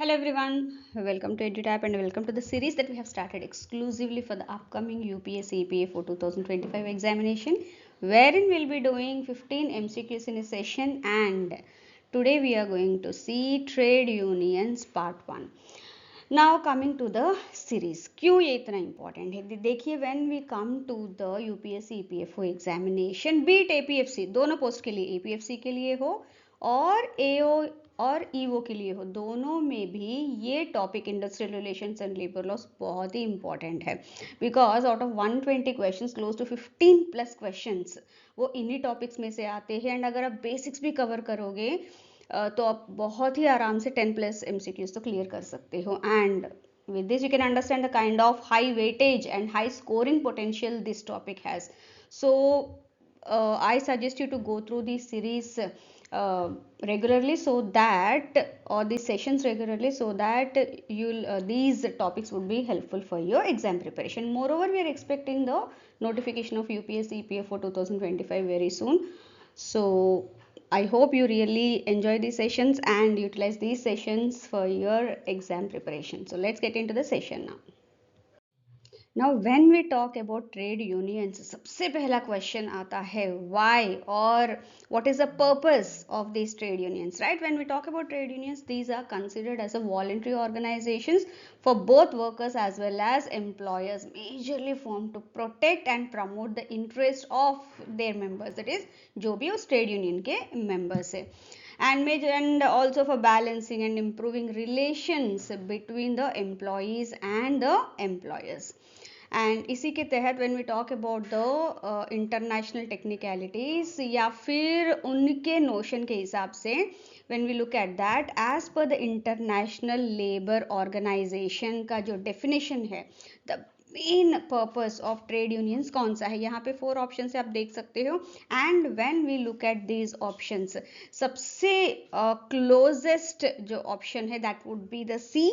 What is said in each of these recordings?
Hello everyone, welcome to EduTap and welcome to the series that we have started exclusively for the upcoming UPSC EPA for 2025 examination, wherein we'll be doing 15 MCQs in a session, and today we are going to see trade unions part 1. Now coming to the series, क्यों ये इतना important है? देखिए, when we come to the UPSC EPFO examination, be it APFC, दोनों post के लिए, APFC के लिए हो और AO और EO के लिए हो, दोनों में भी ये topic industrial relations and labour laws बहुत ही इंपॉर्टेंट है, because out of 120 questions close to 15 plus questions वो इन्हीं टॉपिक्स में से आते हैं। एंड अगर आप बेसिक्स भी कवर करोगे तो आप बहुत ही आराम से 10 प्लस MCQs तो क्लियर कर सकते हो। And with this you can understand the kind of high weightage and high scoring potential this topic has. So I suggest you to go through this series regularly, so that or these sessions regularly, so that you'll these topics would be helpful for your exam preparation. Moreover, we are expecting the notification of UPSC EPA for 2025 very soon, so I hope you really enjoy these sessions and utilize these sessions for your exam preparation. So let's get into the session now. Now when we talk about trade unions, सबसे पहला question आता है why or what is the purpose of these trade unions, right? When we talk about trade unions, these are considered as a voluntary organizations for both workers as well as employers, majorly formed to protect and promote the interest of their members, that is जो भी उस trade union के members है, and also for balancing and improving relations between the employees and the employers. And इसी के तहत when we talk about the international technicalities या फिर उनके नोशन के हिसाब से when we look at that as per the international labour organization का जो डेफिनेशन है, the main purpose of trade unions कौन सा है, यहाँ पे 4 ऑप्शन से आप देख सकते हो। And when we look at these options, सबसे क्लोजेस्ट जो ऑप्शन है that would be the C,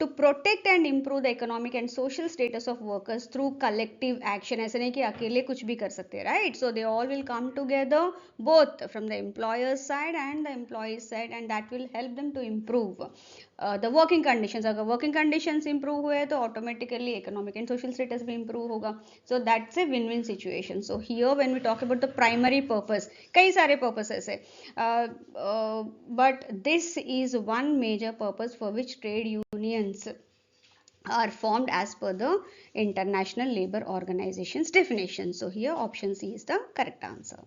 to protect and improve the economic and social status of workers through collective action. ऐसे नहीं कि अकेले कुछ भी कर सकते, right? So they all will come together both from the employer's side and the employee's side, and that will help them to improve the working conditions. अगर working conditions improve हुए तो automatically economic and social status भी improve होगा. So that's a win-win situation. So here when we talk about the primary purpose, कई सारे purposes है, but this is one major purpose for which trade unions are formed as per the International Labour Organization's definition. So here option C is the correct answer.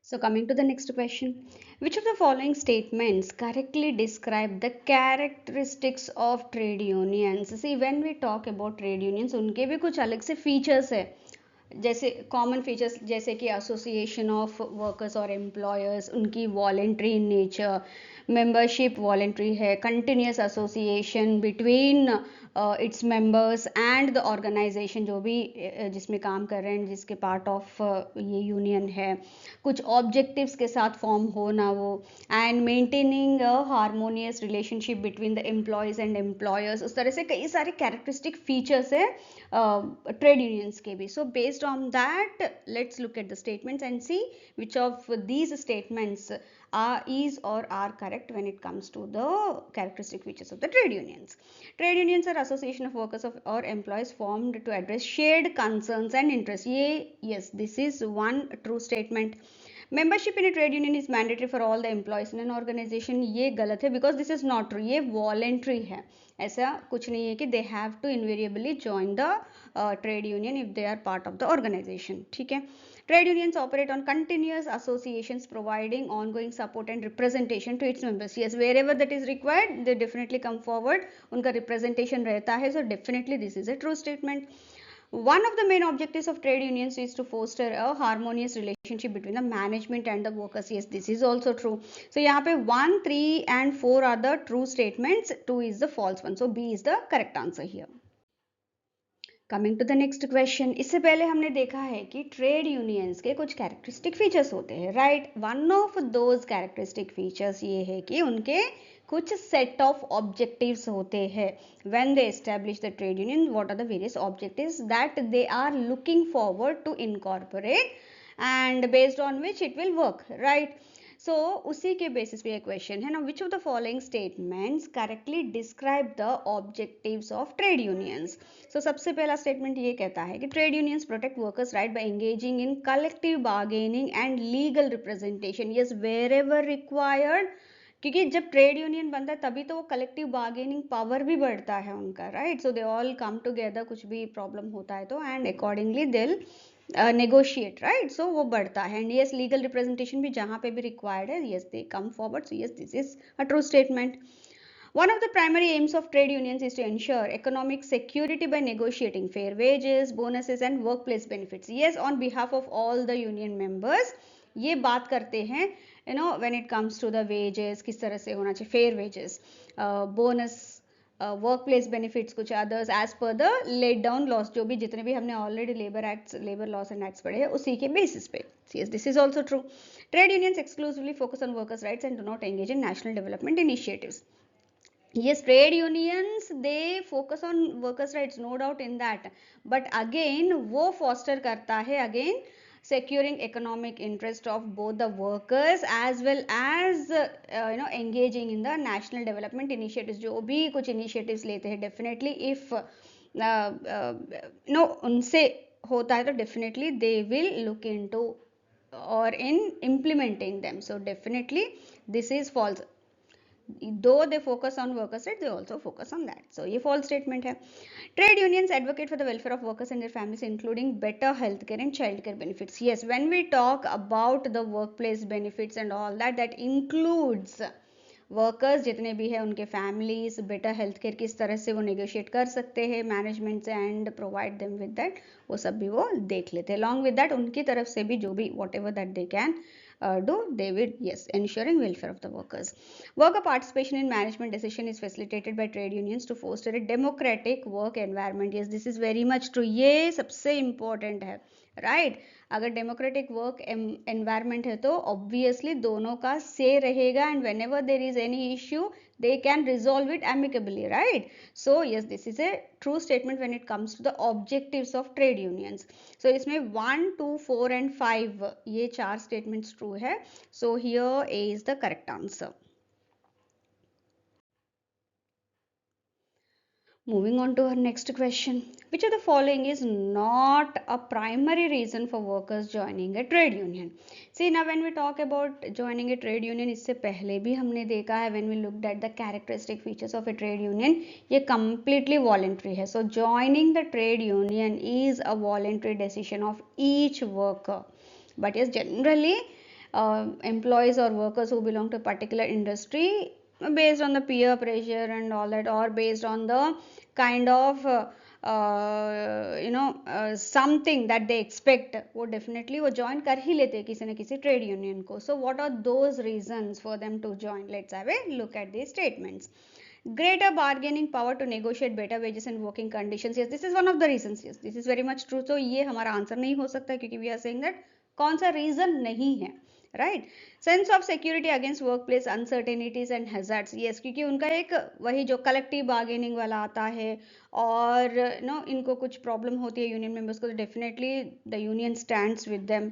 So coming to the next question, which of the following statements correctly describe the characteristics of trade unions? See, when we talk about trade unions, उनके भी कुछ अलग से features है, जैसे common features जैसे कि association of workers और एम्प्लॉयर्स, उनकी voluntary in nature, membership voluntary है, continuous association between its members and the organisation जो भी जिसमें काम कर रहे हैं, जिसके पार्ट ऑफ ये यूनियन है, कुछ ऑब्जेक्टिव्स के साथ फॉर्म होना वो, and maintaining a harmonious relationship between the employees and employers. उस तरह से कई सारे कैरेक्टरिस्टिक फीचर्स है ट्रेड यूनियंस के भी। So based on that let's look at the statements and see which of these statements is or are correct when it comes to the characteristic features of the trade unions. Trade unions are association of workers of or employees formed to address shared concerns and interests. ये yes, this is one true statement. Membership in a trade union is mandatory for all the employees in an organization. ये गलत है because this is not true. ये voluntary है, ऐसा कुछ नहीं है कि they have to invariably join the trade union if they are part of the organization. ठीक है, trade unions operate on continuous associations providing ongoing support and representation to its members. Yes, wherever that is required they definitely come forward, उनका representation रहता है. So definitely this is a true statement. One of the main objectives of trade unions is to foster a harmonious relationship between the management and the workers. Yes, this is also true. So यहाँ पे 1, 3 and 4 are the true statements, 2 is the false one. So B is the correct answer here. Coming to the next question, इससे पहले हमने देखा है कि trade unions के कुछ कैरेक्टरिस्टिक फीचर्स होते हैं, right? One of those characteristic features ये है कि उनके कुछ सेट ऑफ ऑब्जेक्टिव्स होते हैं. When they establish the trade union, what are the various objectives that they are looking forward to incorporate and based on which it will work, right? So उसी के basis पे ये question है ना, which of the following statements correctly describe the objectives of trade unions. So सबसे पहला statement ये कहता है कि trade unions protect workers right by engaging in collective bargaining and legal representation, yes wherever required, क्योंकि जब trade union बनता है तभी तो वो कलेक्टिव बार्गेनिंग पावर भी बढ़ता है उनका, right. So they all come together, कुछ भी प्रॉब्लम होता है तो, and accordingly they negotiate, right. So वो बढ़ता है, एंड यस लीगल रिप्रेजेंटेशन भी जहाँ पे भी रिक्वायर्ड है, yes they come forward. So yes this is a true statement. One of the primary aims of trade unions is to ensure economic security by negotiating fair wages, bonuses and workplace benefits. Yes, on behalf of all the union members, ये बात करते हैं, you know, when it comes to the wages, किस तरह से होना चाहिए, fair wages, bonus, work place benefits, कुछ others as per the laid down laws, जो भी जितने भी हमने already labour acts, labour laws and acts पढ़े हैं उसी के बेसिस पे. Yes, this is also true. Trade unions exclusively focus on workers' rights and do not engage in national development initiatives. Yes, trade unions, they focus on workers' rights, no doubt in that. But again, वो foster करता है again securing economic interest of both the workers as well as engaging in the national development initiatives. जो भी कुछ initiatives लेते हैं, definitely if उनसे होता है तो definitely they will look into or in implementing them. So definitely this is false. Though they focus on workers' rights, they also focus on that. So ये false statement है. Trade unions advocate for the welfare of workers and their families, including better healthcare and childcare benefits. Yes, when we talk about the workplace benefits and all that, that includes workers जितने भी हैं उनके families, better health care किस तरह से वो negotiate कर सकते हैं मैनेजमेंट से and provide them with that, वो सब भी वो देख लेते हैं. अलॉन्ग विद दैट उनकी तरफ से भी जो भी what ever that they can do, they will, yes, ensuring welfare of the workers. Worker participation in management decision is facilitated by trade unions to foster a democratic work environment. Yes, this is very much true. ये सबसे important है, right? अगर democratic work environment है तो obviously दोनों का से रहेगा, and when ever there is any issue they can resolve it amicably, right? So yes, this is a true statement when it comes to the objectives of trade unions. So इसमें 1, 2, 4 and 5 ये चार statements true है. So here A is the correct answer. Moving on to our next question. Which of the following is not a primary reason for workers joining a trade union? See, now when we talk about joining a trade union, इससे पहले भी हमने देखा है when we looked at the characteristic features of a trade union, ये completely voluntary है. So joining the trade union is a voluntary decision of each worker. But yes, generally employees or workers who belong to a particular industry, based on the peer pressure and all that, or based on the kind of something that they expect, वो definitely वो join कर ही लेते हैं किसी न किसी trade union को. So what are those reasons for them to join? Let's have a look at these statements. Greater bargaining power to negotiate better wages and working conditions. Yes, this is one of the reasons. Yes, this is very much true. So ये हमारा answer नहीं हो सकता क्योंकि we are saying that कौन सा reason नहीं है, right. Sense of security against work place uncertainties and hazards. Yes, क्योंकि उनका एक वही जो कलेक्टिव बार्गेनिंग वाला आता है और नो इनको कुछ प्रॉब्लम होती है यूनियन मेंबर्स को, तो definitely the union stands with them,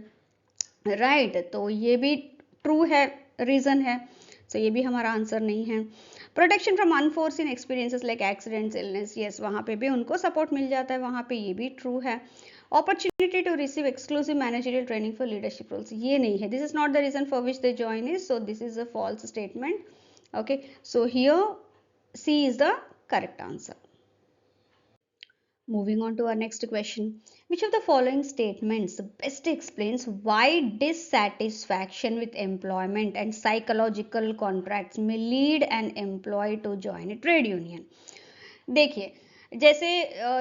right. तो ये भी ट्रू है, रीजन है. सो ये भी हमारा आंसर नहीं है. Protection from unforeseen experiences like accidents, illness. Yes, वहाँ पे भी उनको सपोर्ट मिल जाता है, वहाँ पे ये भी ट्रू है. Opportunity to receive exclusive managerial training for leadership roles, ये नहीं है. This is not the reason for which they join is, so this is a false statement. Okay, so here C is the correct answer. Moving on to our next question. Which of the following statements best explains why dissatisfaction with employment and psychological contracts may lead an employee to join a trade union? देखिए, जैसे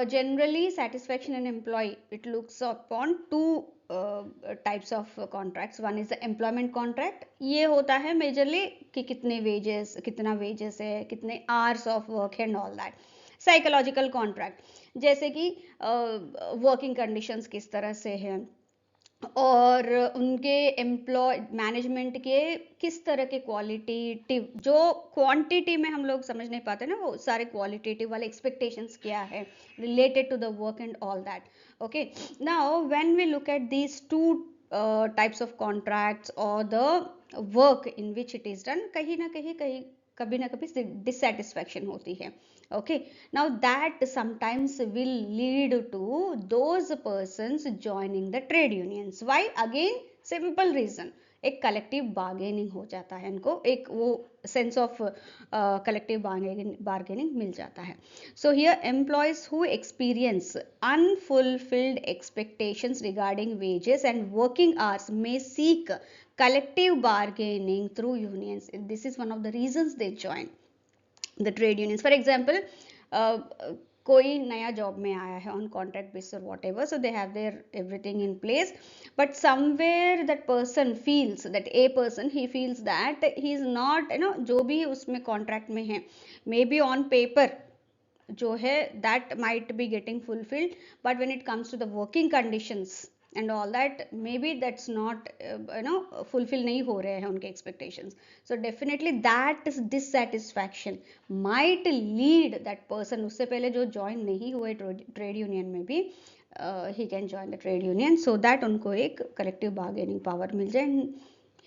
generally satisfaction in employ, it looks upon two types of contracts. One is the employment contract, ये होता है majorly कि कितने wages, कितना wages है, कितने hours of work and all that. Psychological contract, जैसे कि वर्किंग कंडीशंस किस तरह से है और उनके एम्प्लॉय मैनेजमेंट के किस तरह के क्वालिटेटिव, जो क्वांटिटी में हम लोग समझ नहीं पाते ना, वो सारे क्वालिटेटिव वाले एक्सपेक्टेशंस क्या है related to the work and all that. Okay, now when we look at these two types of contracts or the work in which it is done, कहीं ना कभी dissatisfaction होती है. Okay, now that sometimes will lead to those persons joining the trade unions. Why? Again, simple reason, एक collective bargaining हो जाता है, इनको एक वो सेंस ऑफ कलेक्टिव बार्गेनिंग मिल जाता है. So here employees who experience unfulfilled expectations regarding wages and working hours may seek collective bargaining through unions. This is one of the reasons they join the trade unions. For example, कोई नया job में आया है on contract basis और what ever, so they have their everything in place, but somewhere that person feels that a person he feels that he is not, जो भी उसमें contract में है, मे बी ऑन पेपर जो है that might be getting fulfilled, but when it comes to the working conditions and all that, maybe that's not fulfill नहीं हो रहे हैं उनके expectations. So definitely that is dissatisfaction might lead that person, उससे पहले जो join नहीं हुए trade union में भी he can join the trade union so that उनको एक collective bargaining power मिल जाए,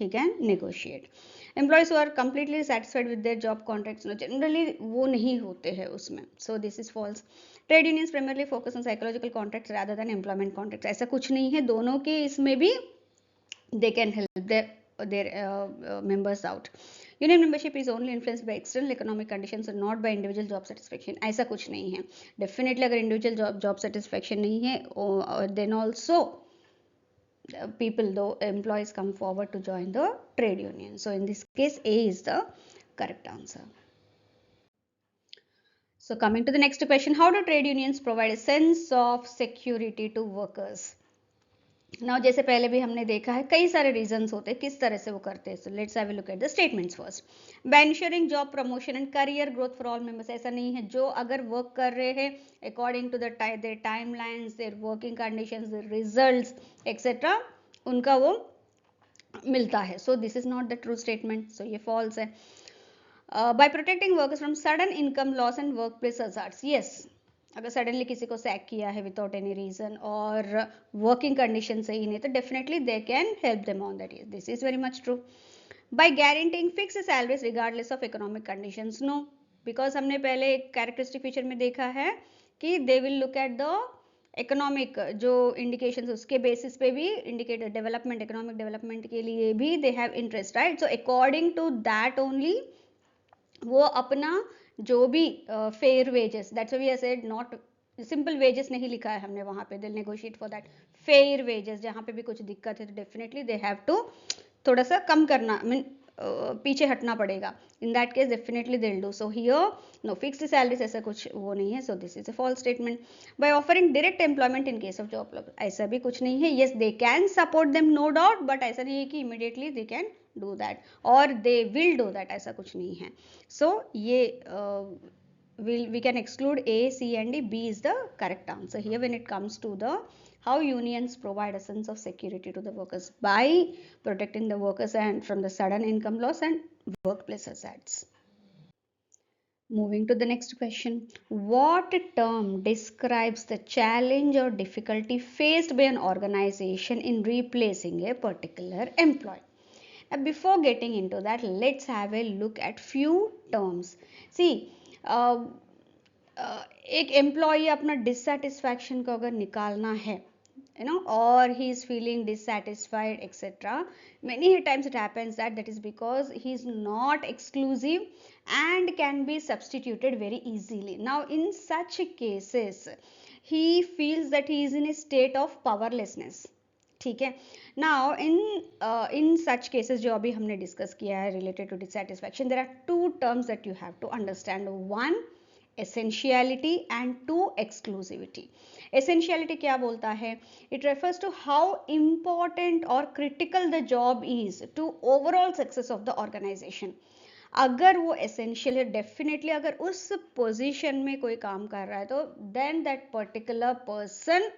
he can negotiate. Employees who are completely satisfied with their job contracts, generally वो नहीं होते हैं उसमें, so this is false. Trade unions primarily focus on psychological contracts rather than employment contracts. ऐसा कुछ नहीं है, दोनों के इसमें भी दे can help their members out. Union membership is only influenced by external economic conditions and not by individual job satisfaction. ऐसा कुछ नहीं है. Definitely अगर individual job satisfaction नहीं है, then also people, though employees, come forward to join the trade union. So in this case, A is the correct answer. So coming to the next question, how do trade unions provide a sense of security to workers? Now जैसे पहले भी हमने देखा है, कई सारे reasons होते हैं किस तरह से वो करते हैं. So let's have a look at the statements first. By ensuring job promotion and career growth for all members. ऐसा नहीं है, जो अगर work कर रहे हैं according to their timelines, their working conditions, their results, etc. उनका वो मिलता है. So this is not the true statement. So ये false है. By protecting workers from sudden income loss and workplace hazards. Yes, अगर सडनली किसी को sack किया है विदाउट एनी रीजन और वर्किंग कंडीशन सही नहीं, तो definitely they can help them on that. This is very much true. By guaranteeing fix salaries regardless of economic conditions. No, because हमने पहले एक कैरेक्टरिस्टिक फीचर में देखा है कि they will look at the economic जो इंडिकेशंस, उसके basis पे भी इंडिकेटर डेवलपमेंट, इकोनॉमिक डेवलपमेंट के लिए भी they have interest, right. So according to that only वो अपना जो भी fair wages, that's why we said not simple wages नहीं लिखा है हमने वहां पे, they negotiate for that fair wages. जहां पे भी कुछ दिक्कत है तो डेफिनेटली दे हैव टू थोड़ा सा कम करना, मीन पीछे हटना पड़ेगा. In that case definitely they will do. So here no fixed salaries, ऐसा कुछ वो नहीं है. So this is a false statement. By offering direct employment in case of job loss, ऐसा भी कुछ नहीं है. Yes, they can support them, no doubt, but ऐसा नहीं है कि immediately they can do that or they will do that, ऐसा कुछ नहीं है. So ये we can exclude A, C and D. B is the correct answer here when it comes to the how unions provide a sense of security to the workers by protecting the workers and from the sudden income loss and workplace hazards. Moving to the next question, what term describes the challenge or difficulty faced by an organization in replacing a particular employee? Now, before getting into that, let's have a look at few terms. See, एक employee अपना dissatisfaction को अगर निकालना है, or he is feeling dissatisfied, etc. Many times it happens that is because he is not exclusive and can be substituted very easily. Now, in such cases, he feels that he is in a state of powerlessness. ठीक है. Now in such cases जो अभी हमने discuss किया है related to dissatisfaction, there are two terms that you have to understand. One, essentiality and two, exclusivity. Essentiality क्या बोलता है? It refers to how important और critical the job is to overall success of the organisation. अगर वो essential है, definitely अगर उस position में कोई काम कर रहा है तो then that particular person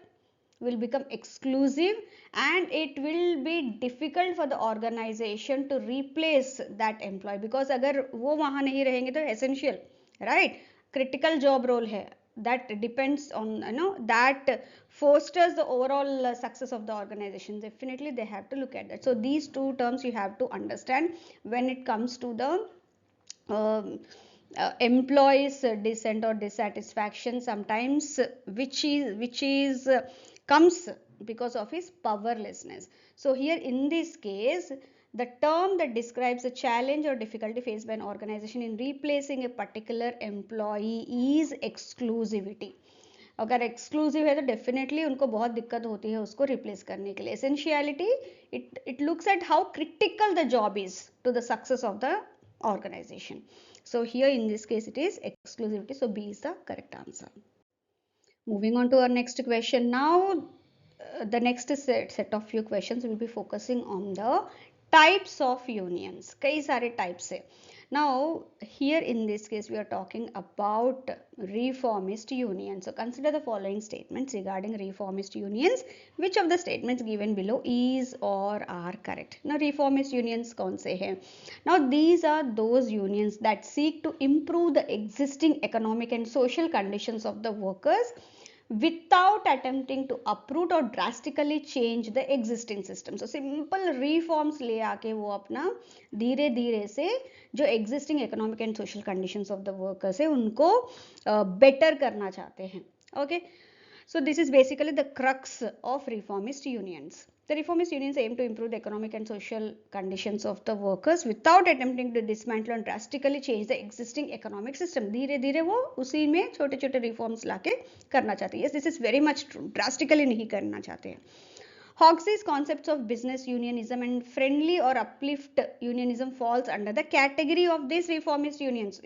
will become exclusive and it will be difficult for the organization to replace that employee, because अगर वो वहां नहीं रहेंगे तो essential, right, critical job role है, that depends on, that fosters the overall success of the organization. Definitely they have to look at that. So these two terms you have to understand when it comes to the employees dissent or dissatisfaction sometimes, which is comes because of his powerlessness. So here in this case, the term that describes a challenge or difficulty faced by an organization in replacing a particular employee is exclusivity. अगर exclusive है तो definitely उनको बहुत दिक्कत होती है उसको replace करने के लिए. Essentiality, it looks at how critical the job is to the success of the organization. So here in this case it is exclusivity, so B is the correct answer. Moving on to our next question. Now the next set of few questions will be focusing on the types of unions. कई सारे types है. Now here in this case we are talking about reformist unions. So consider the following statements regarding reformist unions. Which of the statements given below is or are correct? Now reformist unions कौन से हैं? Now these are those unions that seek to improve the existing economic and social conditions of the workers without attempting to uproot or drastically change the existing system. So simple reforms ले आके वो अपना धीरे धीरे से जो existing economic and social conditions of the workers है उनको better करना चाहते हैं. Okay, so this is basically the crux of reformist unions. The reformist unions aim to improve the economic and social conditions of the workers without attempting to dismantle and drastically change the existing economic system. धीरे धीरे वो उसी में छोटे छोटे reforms लाके करना चाहते हैं. Yes, this is very much true. Drastically नहीं करना चाहते हैं. Hoxie's concepts of business unionism and friendly or uplift unionism falls under the category of these reformist unions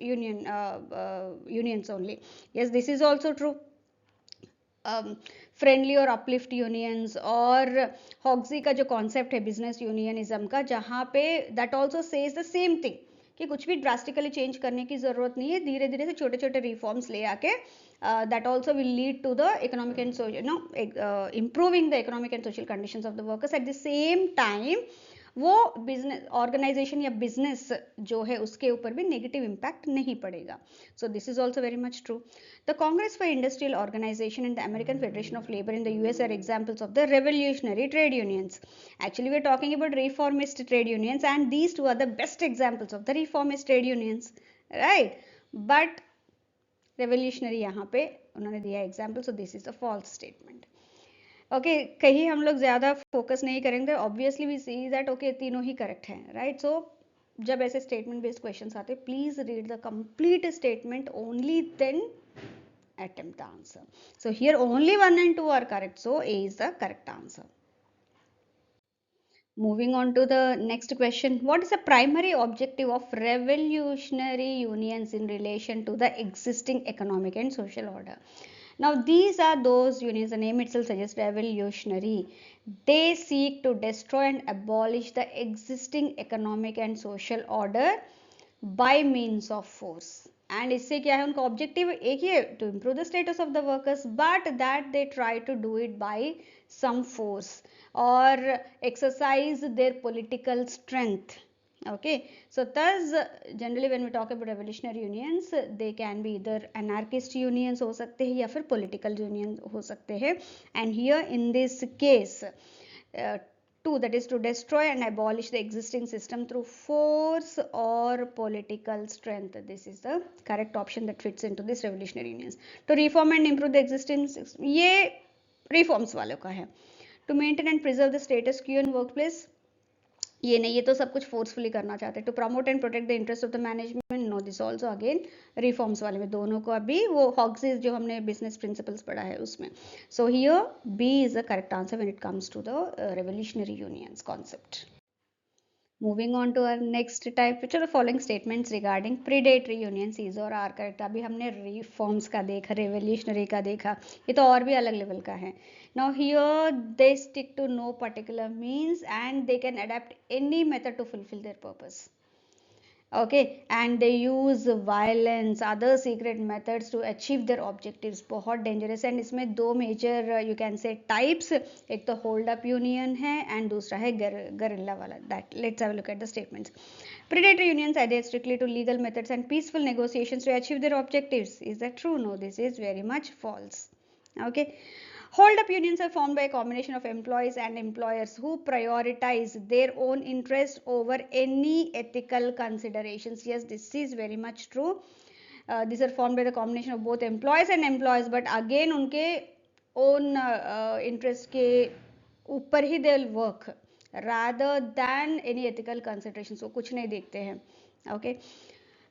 only. Yes, this is also true. Friendly और uplift unions और हॉक्सी का जो concept है business unionism का, जहाँ पे that also says the same thing कि कुछ भी ड्रास्टिकली चेंज करने की जरूरत नहीं है, धीरे धीरे से छोटे छोटे रिफॉर्म्स ले आके that also will lead to the economic and social improving the economic and social conditions of the workers. At the same time वो बिजनेस ऑर्गेनाइजेशन या बिजनेस जो है उसके ऊपर भी नेगेटिव इम्पैक्ट नहीं पड़ेगा. So this is also very much true. The Congress for Industrial Organization and the American Federation of Labour in the US are examples of the revolutionary trade unions. Actually, we are talking about reformist trade unions, and these two are the best examples of the reformist trade unions, right? But revolutionary यहाँ पे उन्होंने दिया example, so this is a false statement. Okay, कहीं हम लोग ज़्यादा focus नहीं करेंगे. Obviously we see that okay तीनों ही करेक्ट हैं, राइट? सो जब ऐसे स्टेटमेंट बेस्ड क्वेश्चंस आते हैं, please read the complete statement only, then attempt the answer. So here only 1 and 2 are correct, so A is the correct answer. Moving on to the next question. What is the primary objective of revolutionary unions in relation to the existing economic and social order? Now these are those unions, the name itself suggests revolutionary. They seek to destroy and abolish the existing economic and social order by means of force. And इससे क्या है, उनका objective एक ही है, to improve the status of the workers, but that they try to do it by some force or exercise their political strength. Okay, so thus generally when we talk about revolutionary unions, they can be either anarchist unions हो सकते हैं या फिर political unions हो सकते हैं. And here in this case, two, that is to destroy and abolish the existing system through force or political strength. This is the correct option that fits into this revolutionary unions. To reform and improve the existing system, ये reforms वालों का है. To maintain and preserve the status quo in workplace, ये नहीं, ये तो सब कुछ फोर्सफुली करना चाहते हैं. To promote and protect the interest of the management, no, this also again reforms वाले में. दोनों को अभी वो हॉक्सीज जो हमने बिजनेस प्रिंसिपल्स पढ़ा है उसमें. So here B is the correct answer when it comes to the revolutionary unions concept. Moving on to our next type, which are the following statements regarding predatory unions is or are correct. अभी हमने reforms का देखा, revolutionary का देखा, ये तो और भी अलग लेवल का है. Now here they stick to no particular means and they can adapt any method to fulfill their purpose. Okay, and they use violence, other secret methods to achieve their objectives. बहुत dangerous है. and इसमें दो major you can say types, एक तो hold up union है and दूसरा है guerrilla वाला. That let's have a look at the statements. Predatory unions adhere strictly to legal methods and peaceful negotiations to achieve their objectives. Is that true? No, this is very much false. Okay. Hold up unions are formed by a combination of employees and employers who prioritize their own interest over any ethical considerations. Yes, this is very much true. These are formed by the combination of both employees and employees, but again उनके own interest के ऊपर ही they'll work rather than any ethical considerations. वो कुछ नहीं देखते हैं. Okay.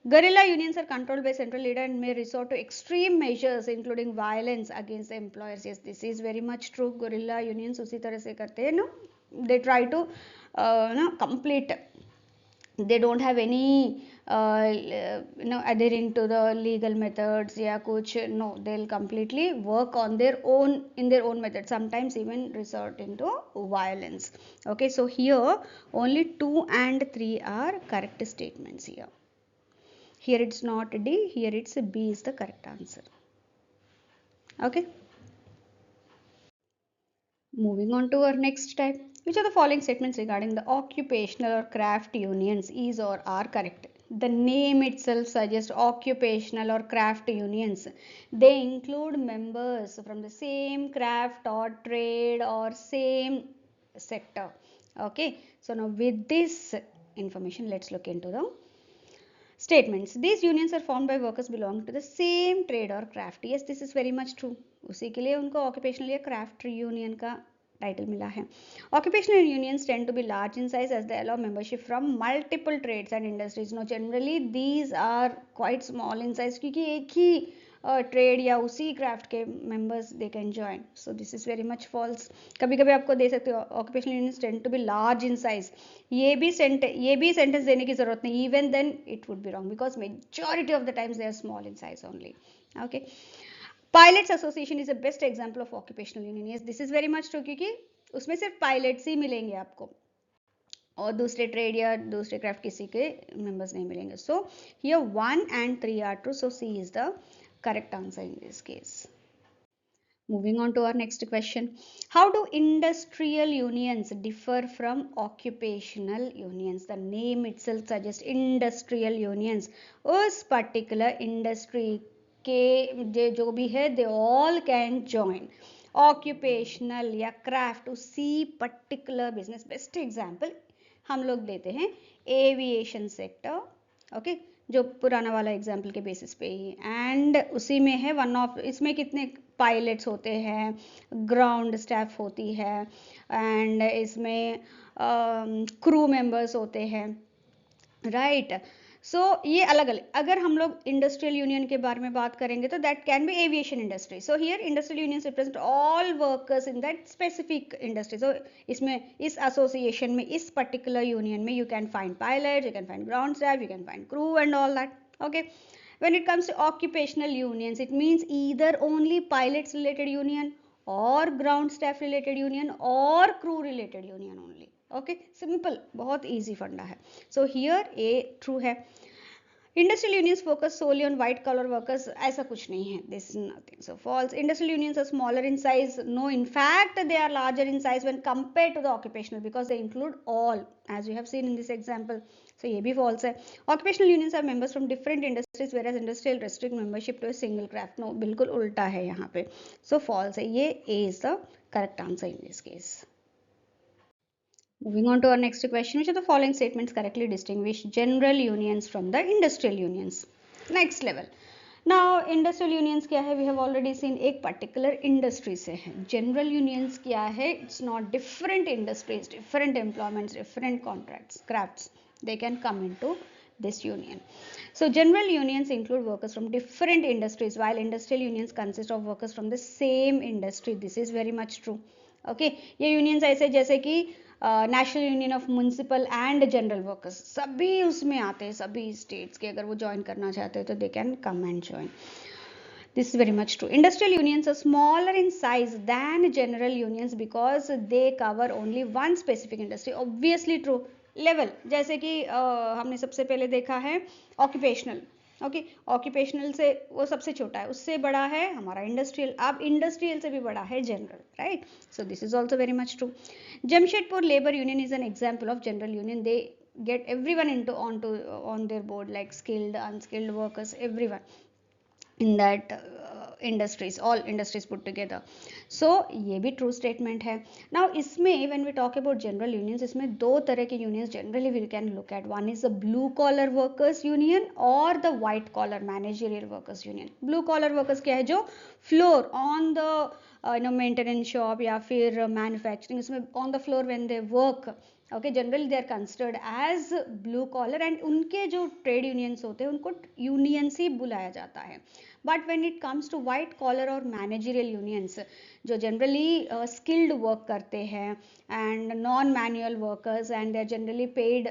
Guerrilla unions are controlled by central leader and may resort to extreme measures including violence against the employers. Yes, this is very much true. Guerrilla unions उसी तरह से करते हैं, no? They try to complete. They don't have any adhering to the legal methods या कुछ, no, they'll completely work on their own, in their own method, sometimes even resorting to violence. Okay, so here only 2 and 3 are correct statements here. Here it's not D, here it's B is the correct answer. Okay. Moving on to our next type. Which of the following statements regarding the occupational or craft unions is or are correct? The name itself suggests occupational or craft unions. They include members from the same craft or trade or same sector. Okay. So now with this information, let's look into the statements. These unions are formed by workers belonging to the same trade or craft. Yes, this is very much true. उसी के लिए उनको occupational या craft union का title मिला है. Occupational unions tend to be large in size as they allow membership from multiple trades and industries. No, generally these are quite small in size क्योंकि एक ही ट्रेड या उसी क्राफ्ट के members they can join. So this is very much false. कभी कभी आपको दे सकते हो occupational unions tend to be large in size. ये भी सेंटेंस देने की जरूरत नहीं. Even then it would be wrong because majority of the times they are small in size only. Okay. Pilots association is the best example of occupational union. Yes, this is very much true क्योंकि उसमें सिर्फ pilots ही मिलेंगे आपको और दूसरे trade या दूसरे craft किसी के मेंबर्स नहीं मिलेंगे. So here 1 and 3 are true. So C is the correct answer in this case. Moving on to our next question. How do industrial unions differ from occupational unions? The name itself suggests industrial unions. उस particular industry के जो भी है they all can join. Occupational या craft उसी particular business. Best example हम लोग देते हैं aviation sector. Okay. जो पुराना वाला एग्जाम्पल के बेसिस पे ही. एंड उसी में है वन ऑफ, इसमें कितने पायलट्स होते हैं, ग्राउंड स्टाफ होती है एंड इसमें क्रू मेंबर्स होते हैं. राइट. सो ये अलग अलग. अगर हम लोग इंडस्ट्रियल यूनियन के बारे में बात करेंगे तो that can be aviation industry. So here industrial unions represent all workers in that specific industry. So इसमें इस एसोसिएशन में इस पर्टिकुलर यूनियन में you can find pilot, you can find ground staff, you can find crew and all that. Okay. When it comes to occupational unions, it means either only pilots related union or ground staff related union or crew related union only. Okay, simple, बहुत easy फंडा है. So here A true है. Industrial unions focus solely on white collar workers. ऐसा कुछ नहीं है. This is nothing. So false. Industrial unions are smaller in size. No, in fact they are larger in size when compared to the occupational because they include all, as you have seen in this example. So ये भी false है. Occupational unions are members from different industries whereas industrial restrict membership to a single craft. No, बिल्कुल उल्टा है यहाँ पे. So false है. ये A is the correct answer in this case. Moving on to our next question. Which of the following statements correctly distinguish general unions from the industrial unions? Next level. Now industrial unions क्या है? We have already seen एक particular industry से है. General unions क्या है? It's not different industries, different employments, different contracts, crafts. They can come into this union. So general unions include workers from different industries while industrial unions consist of workers from the same industry. This is very much true. Okay. ये unions ऐसे जैसे कि national union of municipal and general workers, सभी उसमें आते हैं, सभी states के. अगर वो ज्वाइन करना चाहते हैं तो they can come and join. This is very much true. Industrial unions are smaller in size than general unions because they cover only one specific industry. Obviously true. Level जैसे कि हमने सबसे पहले देखा है ऑक्यूपेशनल. ओके. ऑक्यूपेशनल से वो सबसे छोटा है, उससे बड़ा है हमारा इंडस्ट्रियल. अब इंडस्ट्रियल से भी बड़ा है general. Right. So this is also very much true. Jamshedpur labour union is an example of general union. They get everyone into onto on their board, like skilled, unskilled workers, everyone in that industries, all industries put together. So ये भी true statement है. Now इसमें when we talk about general unions, इसमें दो तरह के unions generally we can look at. One is the blue collar workers union or the white collar managerial workers union. Blue collar workers क्या है, जो floor on the maintenance shop या फिर manufacturing, इसमें on the floor when they work, okay, generally they are considered as blue collar, and उनके जो trade unions होते हैं उनको यूनियंस ही बुलाया जाता है. But when it comes to white collar और मैनेजरियल यूनियंस, जो जनरली स्किल्ड वर्क करते हैं and non manual workers, and they are generally paid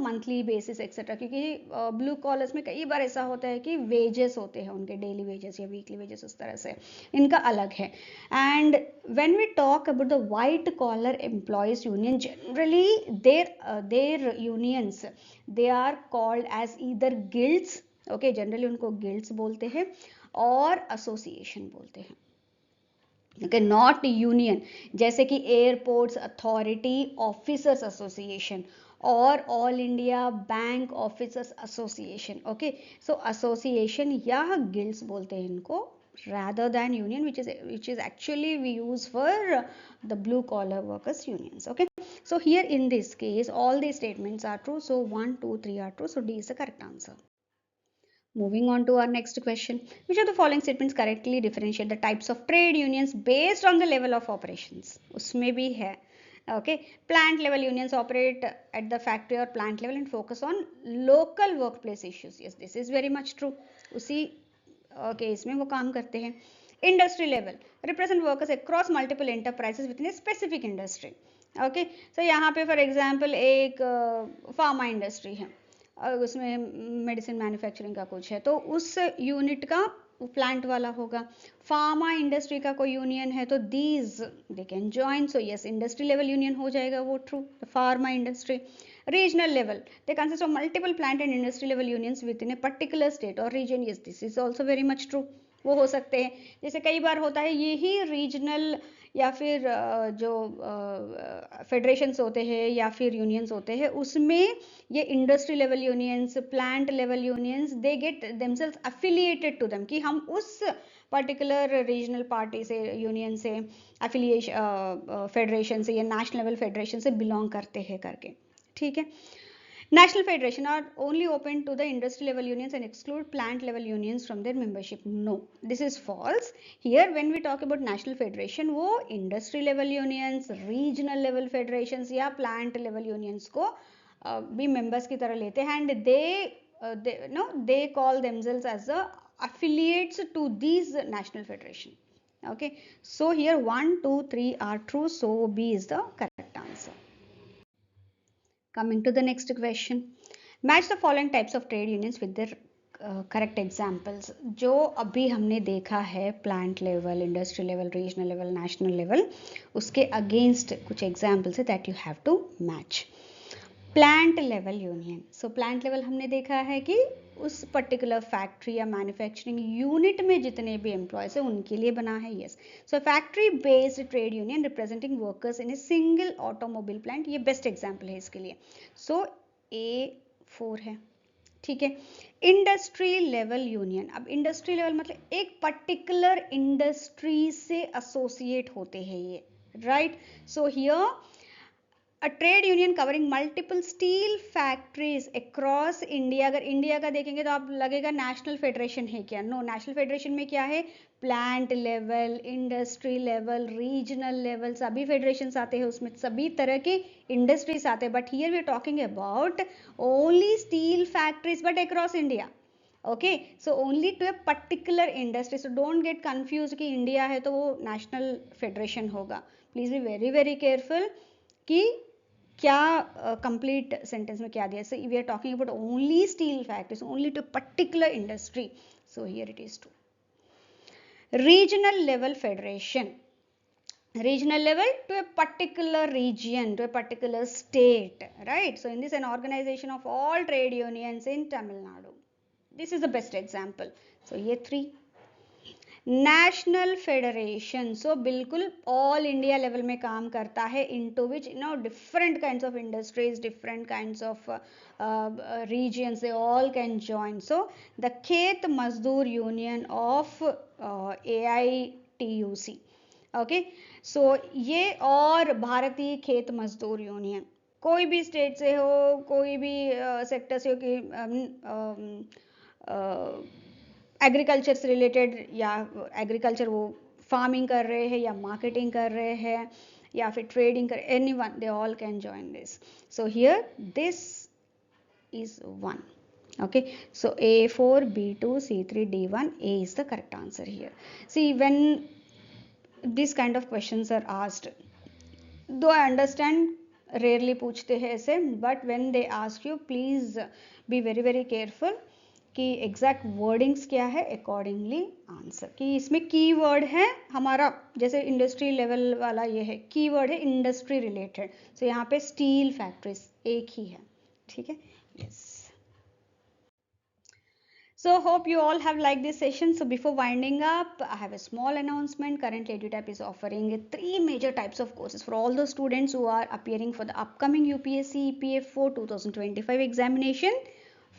monthly basis etcetera, क्योंकि ब्लू कॉलर्स में कई बार ऐसा होता है कि वेजेस होते हैं उनके, डेली वेजेस या वीकली वेजेस, उस तरह से इनका अलग है. And when we talk about the white collar employees union, generally their unions, they are called as either guilds, okay, generally उनको guilds बोलते हैं और association बोलते हैं, okay, not union. जैसे कि एयरपोर्ट्स अथॉरिटी ऑफिसर्स एसोसिएशन और all India bank officers association, okay. So association या गिल्ड्स बोलते हैं इनको, rather than union, which is actually we use for the blue collar workers unions, okay. So here in this case all these statements are true, so 1 2 3 are true, so D is the correct answer. Moving on to our next question, which of the following statements correctly differentiate the types of trade unions based on the level of operations? उसमें भी है, okay. Plant level unions operate at the factory or plant level and focus on local workplace issues. Yes, this is very much true. उसी case में वो काम करते हैं. Industry level represent workers across multiple enterprises within a specific industry, okay. So यहाँ पे for example एक pharma industry है, उसमें मेडिसिन मैन्युफैक्चरिंग का कुछ है, तो उस यूनिट का प्लांट वाला होगा. फार्मा इंडस्ट्री का कोई यूनियन है तो these they can join, so yes industry level union हो जाएगा वो true. Pharma industry. Regional level, they consist of multiple plant and industry level unions within a particular state or region. Yes, this is also very much true. वो हो सकते हैं, जैसे कई बार होता है यही रीजनल या फिर जो फेडरेशंस होते हैं या फिर यूनियंस होते हैं, उसमें ये industry level unions, plant level unions, they get themselves affiliated to them, कि हम उस पर्टिकुलर रीजनल पार्टी से, यूनियन से, अफिलिएशन फेडरेशन से या नेशनल लेवल फेडरेशन से बिलोंग करते हैं करके, ठीक है. National Federation are only open to the industry level unions and exclude plant level unions from their membership. No, this is false. Here when we talk about National Federation, वो industry level unions, regional level federations या plant level unions को भी members की तरह लेते हैं, and they call themselves as the affiliates to these national federation. Okay, so here 1 2 3 are true, so B is the correct answer. Coming to the next question, match the following types of trade unions with their correct examples. जो अभी हमने देखा है plant level, industry level, regional level, national level, उसके against कुछ examples है that you have to match. Plant level union, so plant level हमने देखा है कि उस पर्टिकुलर फैक्ट्री या मैन्युफैक्चरिंग यूनिट में जितने भी एम्प्लॉयज हैं उनके लिए बना है. Yes, so factory based trade union representing workers in a single automobile plant, ये बेस्ट एग्जांपल है इसके लिए. सो A4 है, ठीक है. इंडस्ट्री लेवल यूनियन, अब इंडस्ट्री लेवल मतलब एक पर्टिकुलर इंडस्ट्री से एसोसिएट होते हैं ये, right. So here a trade union covering multiple steel factories across India. अगर इंडिया का देखेंगे तो आप लगेगा नेशनल फेडरेशन है क्या? नो, नेशनल फेडरेशन में क्या है? Plant level, industry level, regional level, सभी फेडरेशंस आते हैं उसमें, सभी तरह के इंडस्ट्रीज आते हैं. But here we are talking about only steel factories but across India. Okay, so only to a particular industry. So don't get confuse कि इंडिया है तो वो नेशनल फेडरेशन होगा. Please be very very careful कि क्या complete sentence में क्या दिया. So we are talking about only steel factories, only to particular industry. So here it is true. Regional level federation, regional level to a particular region, to a particular state, right. So in this, an organization of all trade unions in Tamil Nadu, this is the best example. So ye 3. National federation, so बिल्कुल all India level में काम करता है, into which different kinds of industries, different kinds of regions, they all can join. So the Khet Mazdoor union ऑफ AITUC, okay. So ये और भारतीय खेत मजदूर यूनियन, कोई भी स्टेट से हो, कोई भी सेक्टर से हो, कि एग्रीकल्चर से रिलेटेड, या एग्रीकल्चर वो फार्मिंग कर रहे हैं या मार्केटिंग कर रहे हैं या फिर ट्रेडिंग कर, anyone, they all can join this. So here this is 1. Okay, so A4, B2, C3, D1, A is the correct answer here. See, when these kind of questions are asked, though I understand rarely पूछते हैं ऐसे, but when they ask you, please be very very careful कि exact wordings क्या है, accordingly answer. कि इसमें की word है हमारा, जैसे इंडस्ट्री लेवल वाला ये है, की वर्ड है इंडस्ट्री रिलेटेड, सो यहाँ पे स्टील फैक्ट्रीज एक ही है, ठीक है. Yes. So hope you all have liked this session. So before winding up, I have a small announcement. Currently EduTap is offering 3 major types of courses for all those students who are appearing for the upcoming UPSC EPF4 2025 examination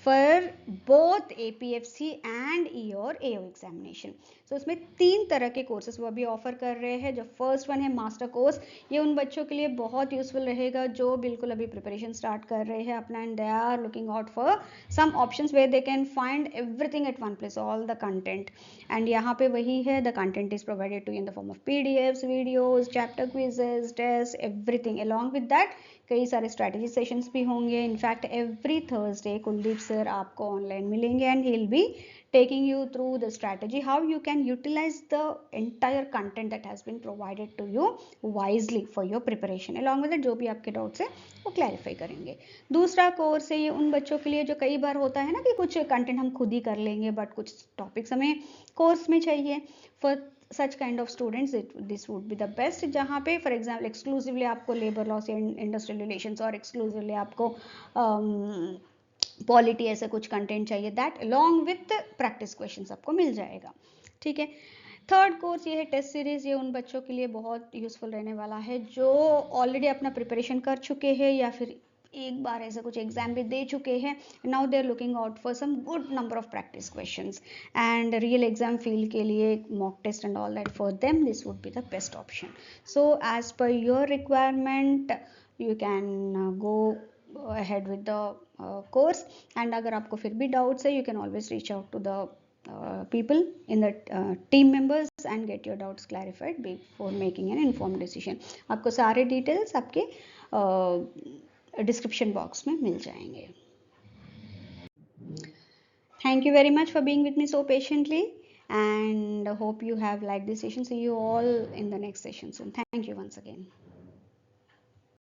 for both APFC and your AO examination. So उसमें 3 तरह के courses वो अभी offer कर रहे हैं. जो first one है मास्टर कोर्स, ये उन बच्चों के लिए बहुत यूजफुल रहेगा जो बिल्कुल अभी प्रिपरेशन स्टार्ट कर रहे हैं अपना, and they are looking out for some options where they can find everything at one place, all the content. And यहाँ पे वही है, the content is provided to in the form of PDFs, videos, chapter quizzes, test, everything. Along with that कई सारे strategy sessions भी होंगे. In fact every Thursday Kuldeep sir आपको online मिलेंगे and he will be taking you through the strategy how you can utilize the entire content that has been provided to you wisely for your preparation. along with that जो भी आपके doubts है वो clarify करेंगे. दूसरा course है ये उन बच्चों के लिए जो कई बार होता है ना कि कुछ कंटेंट हम खुद ही कर लेंगे बट कुछ टॉपिक्स हमें कोर्स में चाहिए. For such kind of students this would be the best, जहाँ पे फॉर एग्जाम्पल एक्सक्लूसिवली आपको लेबर लॉस या इंडस्ट्रियल रिलेशंस और एक्सक्लूसिवली आपको पॉलिटी ऐसे कुछ कंटेंट चाहिए, that along with practice questions आपको मिल जाएगा, ठीक है. थर्ड कोर्स ये है टेस्ट सीरीज. ये उन बच्चों के लिए बहुत यूजफुल रहने वाला है जो ऑलरेडी अपना प्रिपरेशन कर चुके हैं या फिर एक बार ऐसा कुछ एग्जाम भी दे चुके हैं. Now they are looking out for some good number of practice questions and real exam feel के लिए mock test and all that, for them this would be the best option. So as per your requirement you can go ahead with the course. and अगर आपको फिर भी doubts है, you can always reach out to the people in the team members and get your doubts clarified before making an informed decision. आपको सारे details आपके description box में मिल जाएंगे. Thank you very much for being with me so patiently and hope you have liked this session. See you all in the next session soon. Thank you once again.